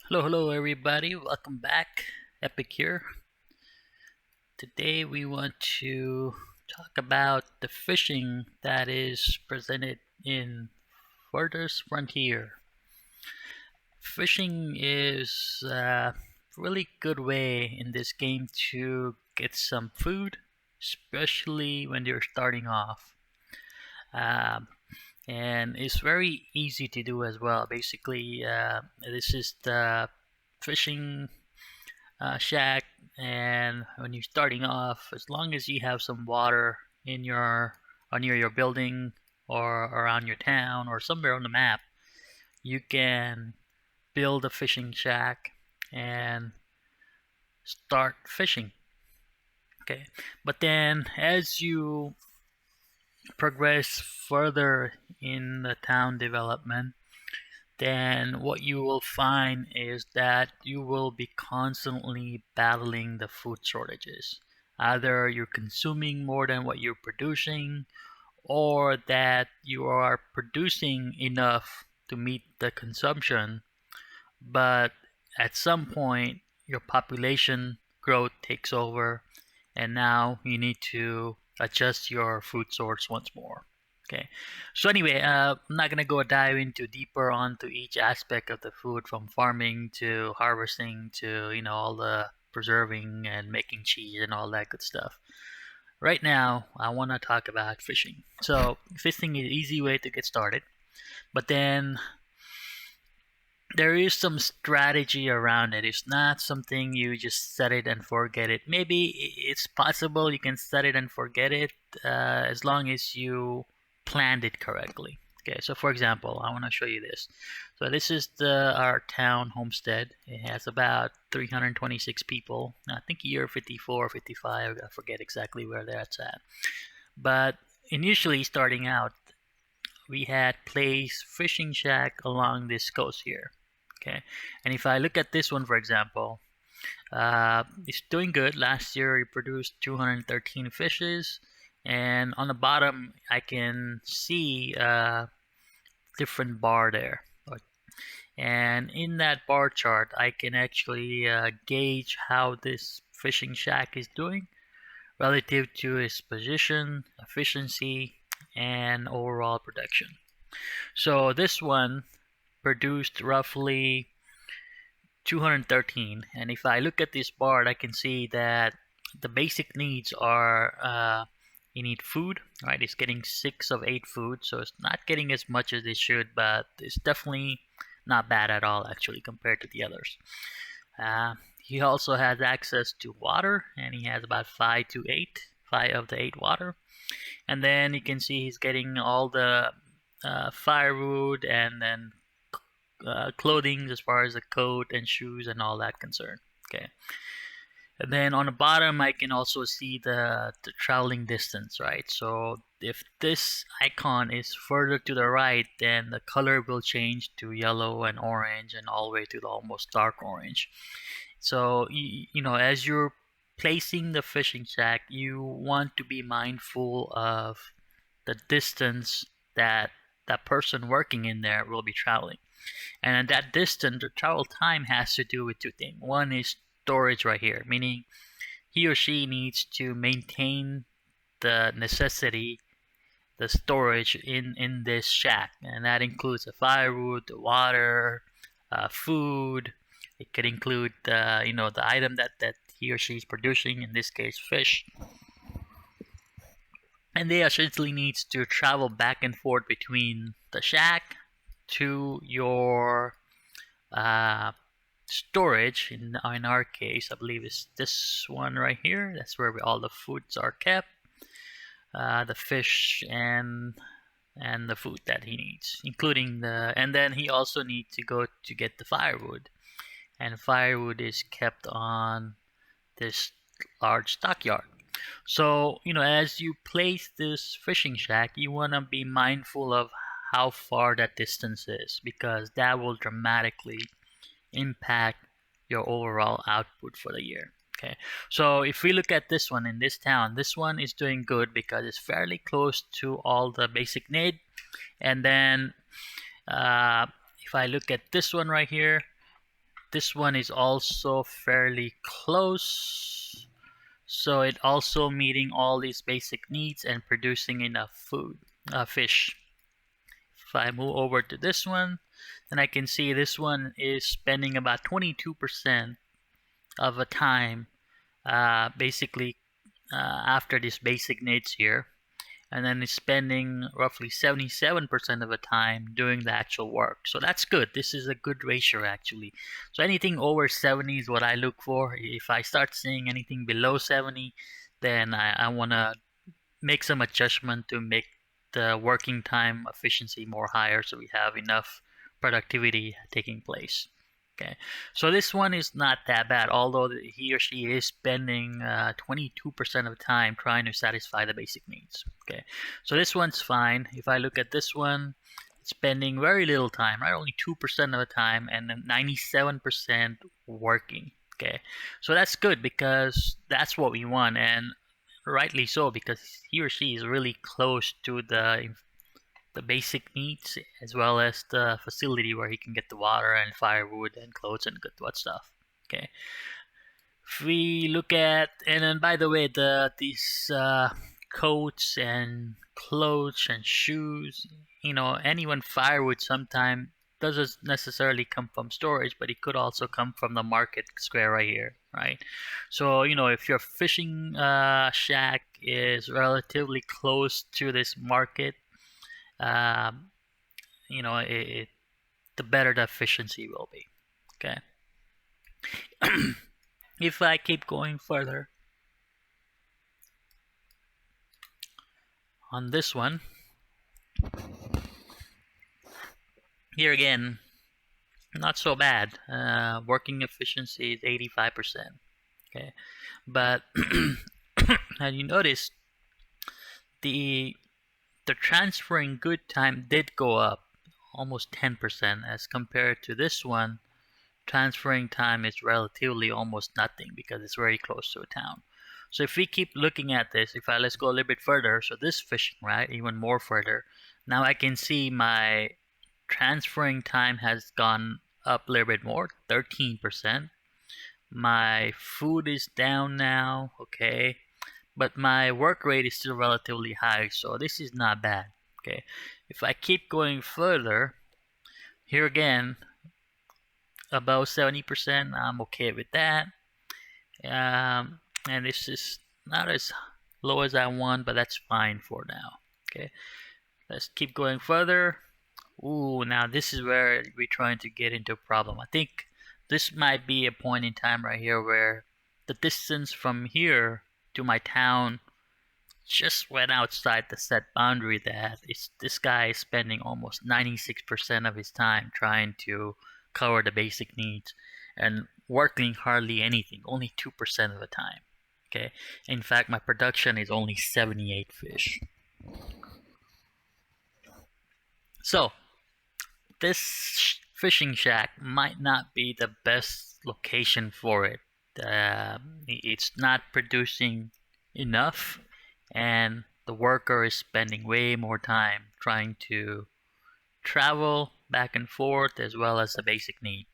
Hello, everybody. Welcome back. Epic here. Today we want to talk about the fishing that is presented in Farthest Frontier. Fishing is a really good way in this game to get some food, especially when you're starting off. Um, and it's very easy to do as well. Basically, this is the fishing shack, and when you're starting off, as long as you have some water in your or near your building or around your town or somewhere on the map, you can build a fishing shack and start fishing. Okay, but then as you progress further in the town development, then what you will find is that you will be constantly battling the food shortages. Either you're consuming more than what you're producing, or that you are producing enough to meet the consumption, but at some point your population growth takes over, and now you need to adjust your food source once more. Okay, so anyway, I'm not gonna go dive into deeper onto each aspect of the food, from farming to harvesting to all the preserving and making cheese and all that good stuff. Right now, I want to talk about fishing. So fishing is an easy way to get started, but then there is some strategy around it. It's not something you just set it and forget it. Maybe it's possible you can set it and forget it as long as you planned it correctly. Okay, so for example, I want to show you this. So this is our town homestead. It has about 326 people. I think year 54, 55. I forget exactly where that's at. But initially, starting out, we had placed fishing shack along this coast here. Okay, and if I look at this one, for example, it's doing good. Last year, it produced 213 fishes, and on the bottom, I can see a different bar there. And in that bar chart, I can actually gauge how this fishing shack is doing relative to its position, efficiency, and overall production. So this one produced roughly 213, and if I look at this bar, I can see that the basic needs are you need food, right? It's getting 6 of 8 food, so it's not getting as much as it should, but it's definitely not bad at all actually compared to the others. He also has access to water, and he has about 5 of the 8 water. And then you can see he's getting all the firewood and then clothing as far as the coat and shoes and all that concern. Okay. And then on the bottom, I can also see the traveling distance, right? So if this icon is further to the right, then the color will change to yellow and orange and all the way to the almost dark orange. So, as you're placing the fishing shack, you want to be mindful of the distance that that person working in there will be traveling. And that distance, the travel time, has to do with two things. One is storage right here, meaning he or she needs to maintain the necessity, the storage in this shack, and that includes the firewood, the water, food. It could include the item that he or she is producing, in this case fish, and they essentially needs to travel back and forth between the shack to your uh, storage. In our case, I believe it's this one right here. That's where all the foods are kept, the fish and the food that he needs, including and then he also needs to go to get the firewood, and firewood is kept on this large stockyard. So, as you place this fishing shack, you want to be mindful of how far that distance is, because that will dramatically impact your overall output for the year. Okay, so if we look at this one in this town, this one is doing good because it's fairly close to all the basic need. And then uh, if I look at this one right here, this one is also fairly close. So it also meeting all these basic needs and producing enough food, fish. If I move over to this one, then I can see this one is spending about 22% of the time, basically after these basic needs here, and then it's spending roughly 77% of the time doing the actual work. So that's good. This is a good ratio actually. So anything over 70 is what I look for. If I start seeing anything below 70, then I want to make some adjustment to make the working time efficiency more higher so we have enough productivity taking place. Okay, so this one is not that bad, although he or she is spending 22% of the time trying to satisfy the basic needs. Okay, so this one's fine. If I look at this one, it's spending very little time, right? Only 2% of the time, and then 97% working. Okay, so that's good because that's what we want, and rightly so, because he or she is really close to the basic needs as well as the facility where he can get the water and firewood and clothes and good what stuff. Okay. If we look at, and then by the way, these coats and clothes and shoes, anyone firewood sometime doesn't necessarily come from storage, but it could also come from the market square right here, right? So if your fishing shack is relatively close to this market, um, the better the efficiency will be. Okay. If I keep going further on this one, here again, not so bad. Working efficiency is 85%. Okay, but as you notice, the transferring good time did go up almost 10% as compared to this one. Transferring time is relatively almost nothing because it's very close to a town. So if we keep looking at this, let's go a little bit further, so this fishing, right, even more further, now I can see my transferring time has gone up a little bit more, 13%. My food is down now, okay, but my work rate is still relatively high, so this is not bad. Okay, if I keep going further, here again, above 70%, I'm okay with that. And this is not as low as I want, but that's fine for now. Okay, let's keep going further. Ooh, now this is where we're trying to get into a problem. I think this might be a point in time right here where the distance from here to my town just went outside the set boundary that this guy is spending almost 96% of his time trying to cover the basic needs and working hardly anything, only 2% of the time. Okay, in fact, my production is only 78 fish. So this fishing shack might not be the best location for it. It's not producing enough, and the worker is spending way more time trying to travel back and forth as well as the basic need.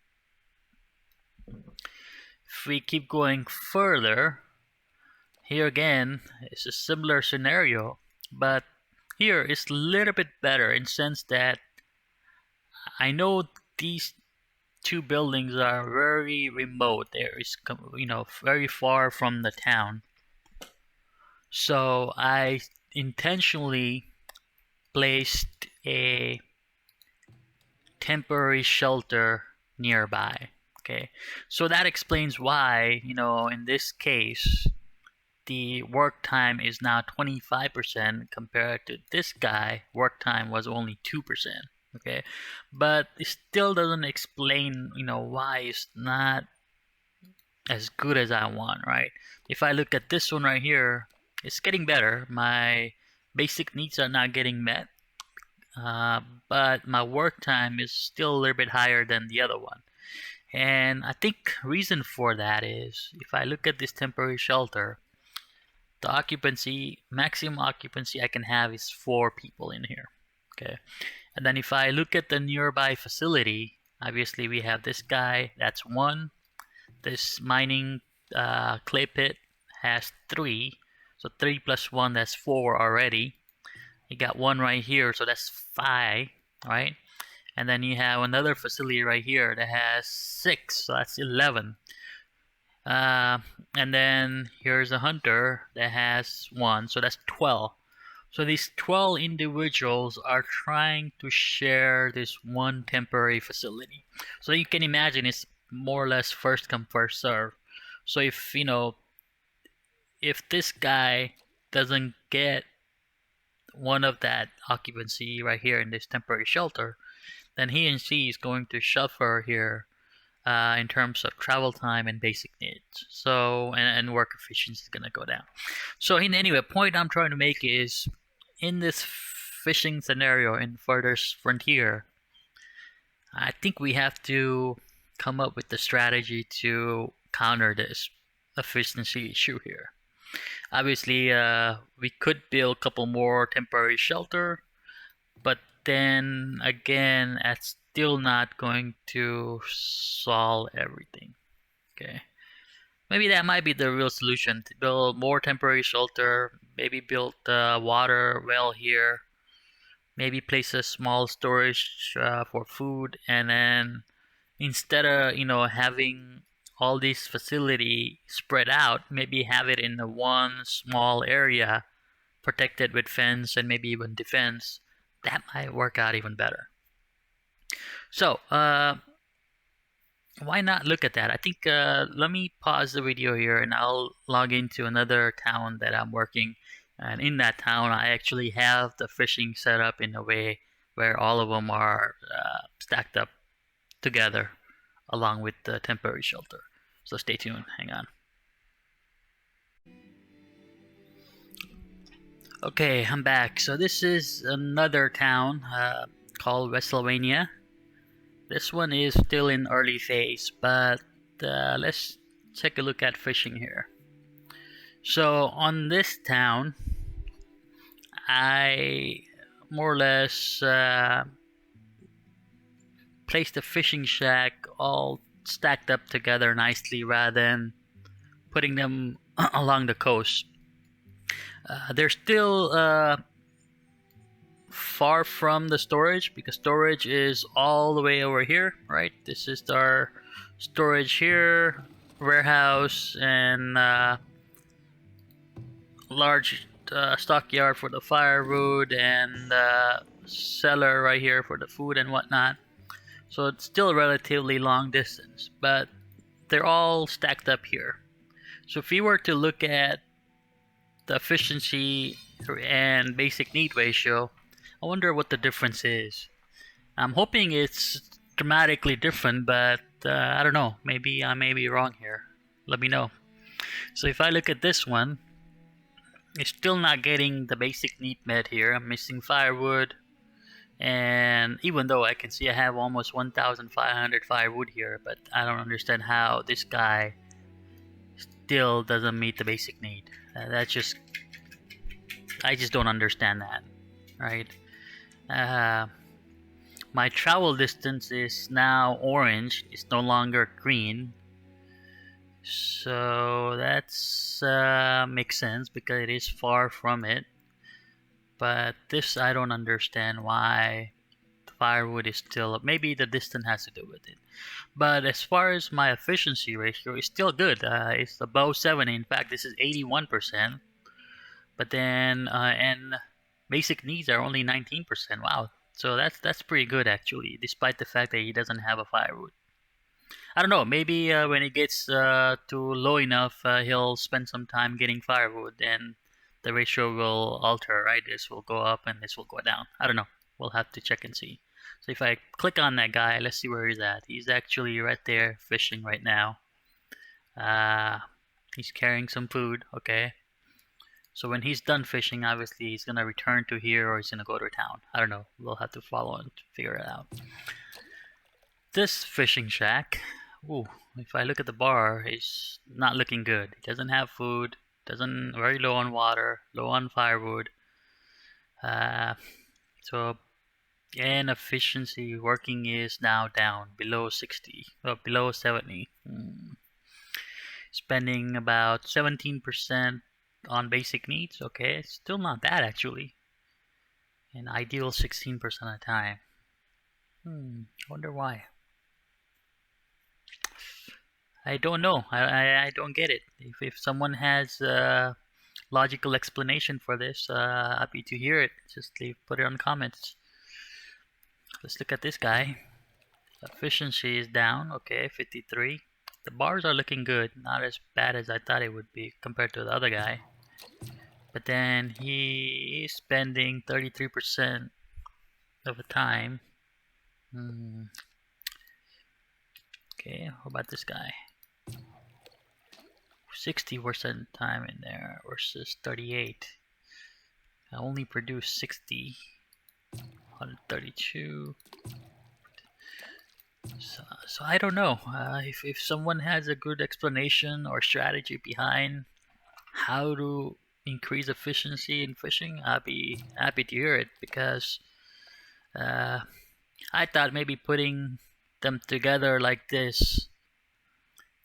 If we keep going further, here again it's a similar scenario, but here it's a little bit better in the sense that I know these two buildings are very remote. There is, very far from the town. So I intentionally placed a temporary shelter nearby. Okay, so that explains why, in this case, the work time is now 25% compared to this guy, work time was only 2%. Okay, but it still doesn't explain, why it's not as good as I want, right? If I look at this one right here, it's getting better. My basic needs are not getting met, but my work time is still a little bit higher than the other one. And I think reason for that is if I look at this temporary shelter, the maximum occupancy I can have is 4 people in here. Okay, and then if I look at the nearby facility, Obviously, we have this guy. That's 1. This mining clay pit has 3. So 3 plus 1, that's 4 already. You got 1 right here, so that's 5, right? And then you have another facility right here that has 6, so that's 11. And then here's a hunter that has 1, so that's 12. So these 12 individuals are trying to share this one temporary facility. So you can imagine it's more or less first come first serve. So if this guy doesn't get one of that occupancy right here in this temporary shelter, then he and she is going to suffer here in terms of travel time and basic needs. So and work efficiency is gonna go down. So anyway, point I'm trying to make is in this fishing scenario in Farthest Frontier, I think we have to come up with the strategy to counter this efficiency issue here. Obviously, we could build a couple more temporary shelter, but then again, that's still not going to solve everything. Okay, maybe that might be the real solution: to build more temporary shelter, maybe build a water well here, maybe place a small storage for food, and then instead of having all these facility spread out, maybe have it in the one small area protected with fence and maybe even defense. That might work out even better. So why not look at that? I think let me pause the video here and I'll log into another town that I'm working. And in that town, I actually have the fishing set up in a way where all of them are stacked up together along with the temporary shelter. So stay tuned. Hang on. Okay, I'm back. So this is another town called Westlvania. This one is still in early phase, but let's take a look at fishing here. So on this town, I more or less placed the fishing shack all stacked up together nicely rather than putting them along the coast. They're still far from the storage because storage is all the way over here, right? This is our storage here, warehouse, and large stockyard for the firewood, and cellar right here for the food and whatnot. So it's still a relatively long distance, but they're all stacked up here. So if we were to look at the efficiency and basic need ratio, I wonder what the difference is. I'm hoping it's dramatically different, but I don't know. Maybe I may be wrong here. Let me know. So if I look at this one, it's still not getting the basic need met here. I'm missing firewood, and even though I can see I have almost 1,500 firewood here, but I don't understand how this guy still doesn't meet the basic need. I just don't understand that, right? My travel distance is now orange. It's no longer green. So that's makes sense because it is far from it. But this I don't understand why the firewood is still up. Maybe the distance has to do with it. But as far as my efficiency ratio, it's still good. It's above 70. In fact, this is 81%. But then and basic needs are only 19%. Wow. So that's pretty good actually, despite the fact that he doesn't have a firewood. I don't know. Maybe when it gets to low enough, he'll spend some time getting firewood, and the ratio will alter. Right? This will go up, and this will go down. I don't know. We'll have to check and see. So if I click on that guy, let's see where he's at. He's actually right there fishing right now. He's carrying some food. Okay. So when he's done fishing, obviously he's gonna return to here or he's gonna go to town. I don't know. We'll have to follow and figure it out. This fishing shack, ooh, if I look at the bar, it's not looking good. It doesn't have food, very low on water, low on firewood. So And efficiency working is now down below 60, well, below 70. Spending about 17% on basic needs. Okay, still not bad actually. And ideal 16% of the time. Wonder why. I don't know. I don't get it. If someone has a logical explanation for this, happy to hear it. Just put it on the comments. Let's look at this guy. Efficiency is down. Okay, 53. The bars are looking good. Not as bad as I thought it would be compared to the other guy. But then he is spending 33% of the time. Okay, how about this guy? 60% time in there versus 38. I only produce 60. 132. So I don't know. If someone has a good explanation or strategy behind how to increase efficiency in fishing, I'd be happy to hear it, because I thought maybe putting them together like this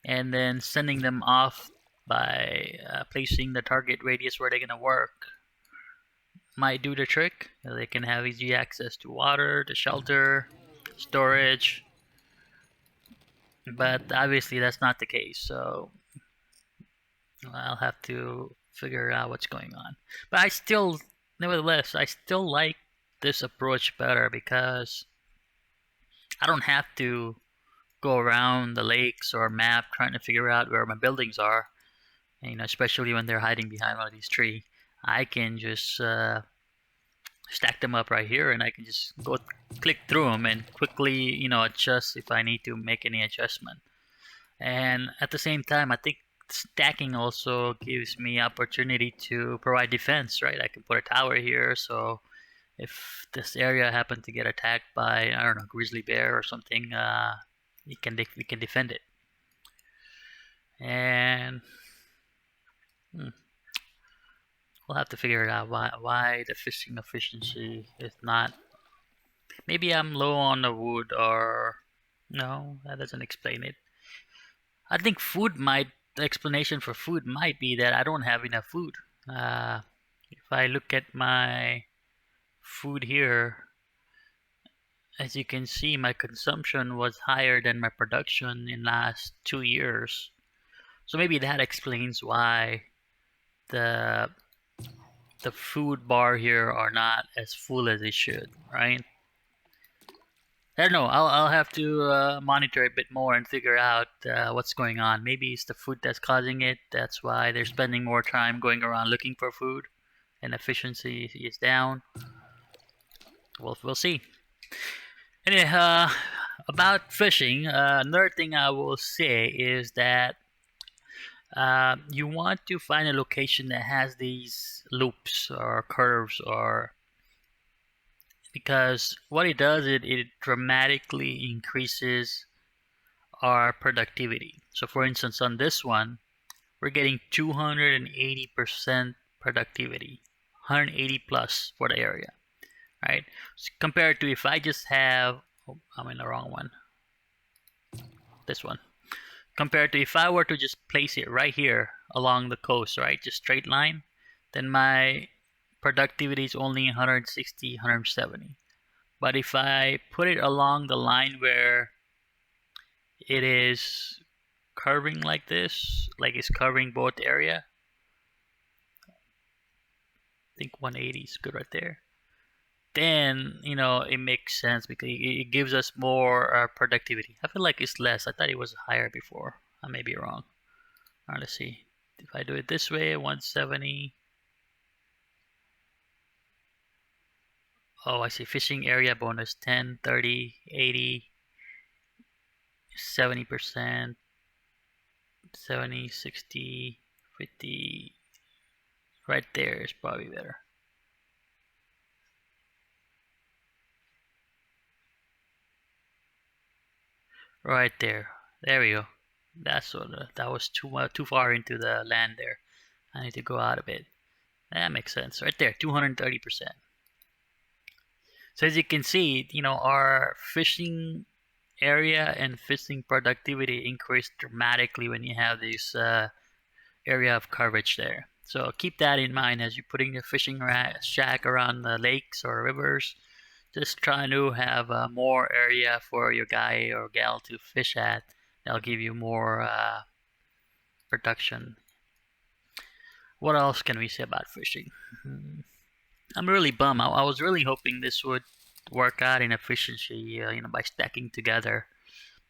and then sending them off by placing the target radius where they're gonna work might do the trick. They can have easy access to water, to shelter, storage, but obviously that's not the case, so I'll have to figure out what's going on. But nevertheless, I still like this approach better, because I don't have to go around the lakes or map trying to figure out where my buildings are. And, especially when they're hiding behind one of these trees. I can just stack them up right here, and I can just go click through them and quickly, adjust if I need to make any adjustment. And at the same time, I think stacking also gives me opportunity to provide defense, right? I can put a tower here, so if this area happened to get attacked by, I don't know, grizzly bear or something, we can defend it. And we'll have to figure it out why the fishing efficiency is not. Maybe I'm low on the wood, or no, that doesn't explain it. I think the explanation for food might be that I don't have enough food. If I look at my food here, as you can see, my consumption was higher than my production in last 2 years. So maybe that explains why the food bar here are not as full as they should, right? I don't know. I'll have to monitor a bit more and figure out what's going on. Maybe it's the food that's causing it. That's why they're spending more time going around looking for food, and efficiency is down. We'll see. Anyway, about fishing, another thing I will say is that you want to find a location that has these loops or curves, or because what it does, it dramatically increases our productivity. So for instance, on this one, we're getting 280% productivity, 180 plus for the area, right? So compared to if I just have, I'm in the wrong one, this one. Compared to if I were to just place it right here along the coast, right, just straight line, then my productivity is only 160, 170. But if I put it along the line where it is curving like this, like it's covering both area, I think 180 is good right there. Then, it makes sense, because it gives us more productivity. I feel like it's less. I thought it was higher before. I may be wrong. All right, let's see. If I do it this way, 170. Oh, I see. Fishing area bonus 10, 30, 80, 70%, 70, 60, 50. Right there is probably better. Right there. There we go. That's that was too far into the land there. I need to go out a bit. That makes sense. Right there, 230%. So as you can see, our fishing area and fishing productivity increase dramatically when you have this area of coverage there. So keep that in mind as you're putting the fishing shack around the lakes or rivers. Just trying to have more area for your guy or gal to fish at. That'll give you more production. What else can we say about fishing? I'm really bummed. I was really hoping this would work out in efficiency, by stacking together.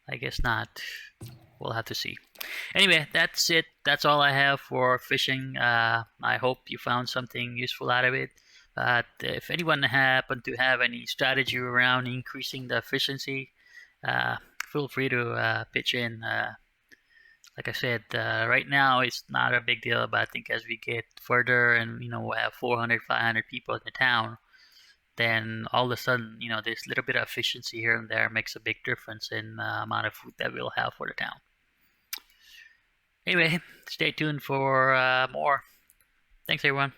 I guess not. We'll have to see. Anyway, that's it. That's all I have for fishing. I hope you found something useful out of it. But if anyone happen to have any strategy around increasing the efficiency, uh, feel free to pitch in. Like I said, right now it's not a big deal, but I think as we get further and we'll have 400, 500 people in the town, then all of a sudden, this little bit of efficiency here and there makes a big difference in the amount of food that we'll have for the town. Anyway, stay tuned for more. Thanks, everyone.